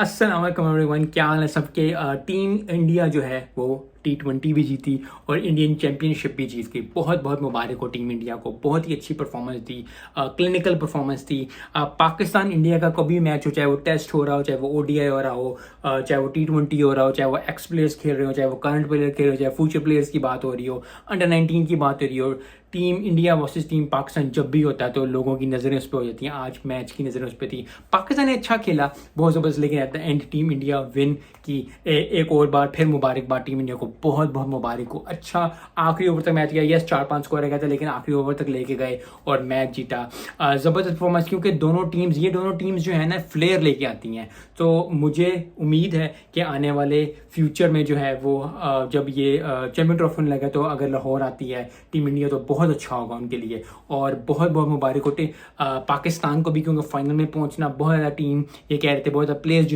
अस्सलाम वालेकुम एवरीवन, क्या हाल है सबके। टीम इंडिया जो है वो T20 भी जीती और इंडियन चैम्पियनशिप भी जीत गई। बहुत बहुत मुबारक हो टीम इंडिया को, बहुत ही अच्छी परफॉर्मेंस दी, क्लिनिकल परफॉर्मेंस दी। पाकिस्तान इंडिया का कभी मैच हो, चाहे वो टेस्ट हो रहा हो, चाहे वो ODI हो रहा हो, चाहे वो T20 हो रहा हो, चाहे वो एक्स प्लेयर्स खेल रहे हो, चाहे वो करंट प्लेयर खेल रहे हो, चाहे फ्यूचर प्लेयर्स की बात हो रही हो, अंडर 19 की बात हो रही हो, team India versus team Pakistan जब भी होता है तो लोगों की नज़रें उस पर हो जाती हैं। आज मैच की नज़रें उस पर थी। पाकिस्तान ने अच्छा खेला बहुत ज़बरदस्त, लेकिन at the end team India win की। एक और बार फिर मुबारकबाद टीम इंडिया को, बहुत बहुत मुबारक हो। अच्छा आखिरी ओवर तक मैच गया, यस 4-5 स्कोर रह गया था, लेकिन आखिरी ओवर तक लेके गए और मैच जीता। ज़बरदस्त परफॉर्मेंस, क्योंकि ये दोनों टीम्स जो है ना फ्लेयर लेके आती हैं। तो मुझे उम्मीद है कि आने वाले फ्यूचर में जो है वो जब ये चैम्पियन ट्रॉफी होने लगा तो अगर लाहौर आती है टीम इंडिया तो बहुत अच्छा होगा उनके लिए। और बहुत बहुत मुबारक हो पाकिस्तान को भी, क्योंकि फाइनल में पहुंचना बहुत ज़्यादा टीम ये कह रहे थे, बहुत ज़्यादा प्लेयर्स